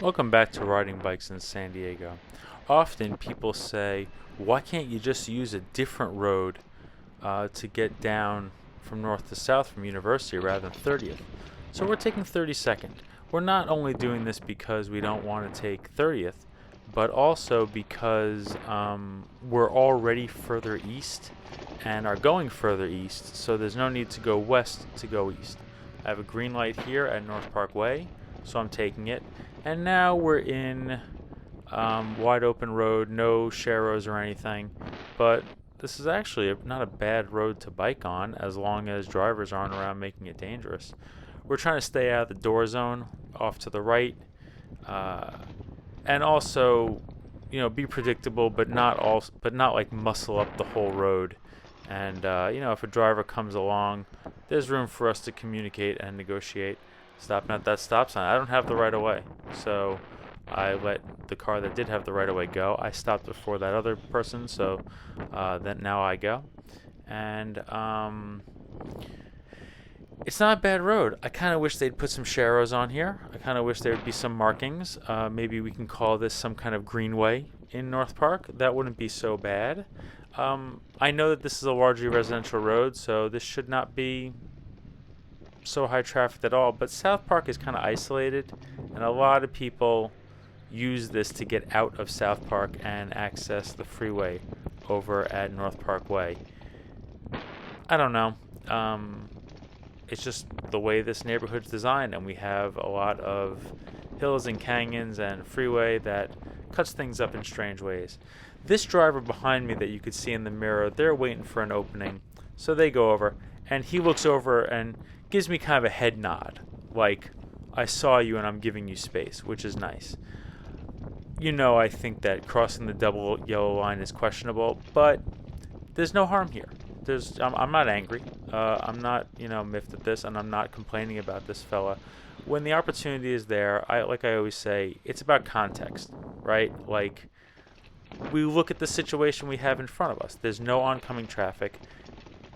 Welcome back to Riding Bikes in San Diego. Often people say, why can't you just use a different road to get down from north to south from University rather than 30th? So we're taking 32nd. We're not only doing this because we don't want to take 30th, but also because we're already further east and are going further east, so there's no need to go west to go east. I have a green light here at North Park Way, so I'm taking it. And now we're in wide open road, no sharrows or anything, but this is actually not a bad road to bike on as long as drivers aren't around making it dangerous. We're trying to stay out of the door zone off to the right, and also, be predictable, but not like muscle up the whole road. And if a driver comes along, there's room for us to communicate and negotiate. Stopping at that stop sign. I don't have the right of way, so I let the car that did have the right of way go. I stopped before that other person, so then now I go. And it's not a bad road. I kind of wish they'd put some sharrows on here. I kind of wish there would be some markings. Maybe we can call this some kind of greenway in North Park. That wouldn't be so bad. I know that this is a largely residential road, so this should not be so high traffic at all, but South Park is kind of isolated, and a lot of people use this to get out of South Park and access the freeway over at North Park Way. I don't know. It's just the way this neighborhood's designed, and we have a lot of hills and canyons and freeway that cuts things up in strange ways. This driver behind me that you could see in the mirror, they're waiting for an opening, so they go over, and he looks over and gives me kind of a head nod, like, I saw you and I'm giving you space, which is nice. I think that crossing the double yellow line is questionable, but there's no harm here. I'm not angry. I'm not, miffed at this, and I'm not complaining about this fella. When the opportunity is there, like I always say, it's about context, right? Like, we look at the situation we have in front of us. There's no oncoming traffic.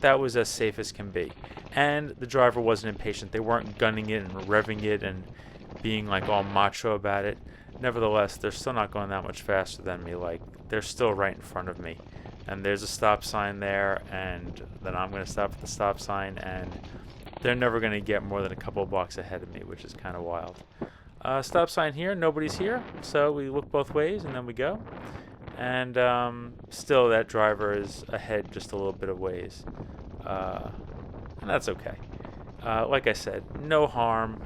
That was as safe as can be. And the driver wasn't impatient. They weren't gunning it and revving it and being like all macho about it. Nevertheless, they're still not going that much faster than me. Like, they're still right in front of me. And there's a stop sign there, and then I'm going to stop at the stop sign, and they're never going to get more than a couple of blocks ahead of me, which is kind of wild. Stop sign here, nobody's here, so we look both ways and then we go. And still that driver is ahead just a little bit of ways. And that's okay. Like I said, no harm.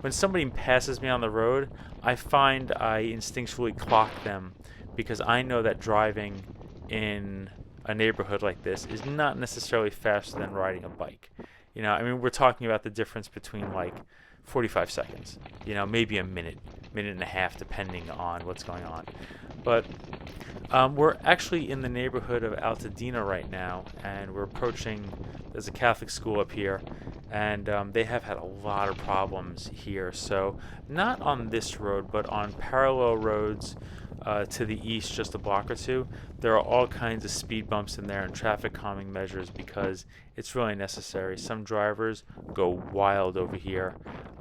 When somebody passes me on the road, I find I instinctually clock them because I know that driving in a neighborhood like this is not necessarily faster than riding a bike. We're talking about the difference between like 45 seconds, maybe a minute and a half, depending on what's going on. But we're actually in the neighborhood of Altadena right now, and we're approaching, there's a Catholic school up here, and they have had a lot of problems here. So not on this road, but on parallel roads to the east, just a block or two, there are all kinds of speed bumps in there and traffic calming measures because it's really necessary. Some drivers go wild over here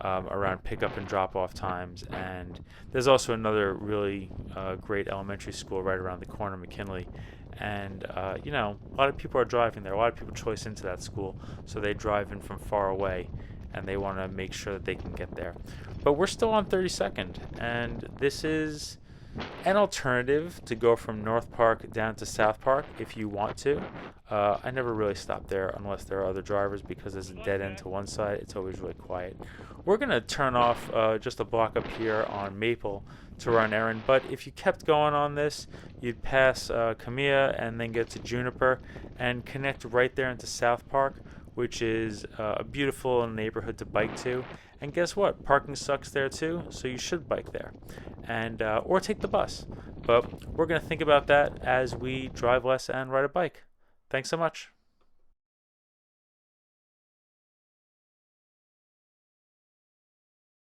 around pickup and drop off times, and there's also another really great elementary school right around the corner, McKinley, and a lot of people are driving there. A lot of people choice into that school, so they drive in from far away and they want to make sure that they can get there. But we're still on 32nd, and this is an alternative to go from North Park down to South Park if you want to. I never really stop there unless there are other drivers because there's a dead end to one side. It's always really quiet. We're going to turn off just a block up here on Maple to run errand, but if you kept going on this, you'd pass Camilla and then get to Juniper and connect right there into South Park, which is a beautiful neighborhood to bike to. And guess what? Parking sucks there too, so you should bike there, and or take the bus. But we're going to think about that as we drive less and ride a bike. Thanks so much.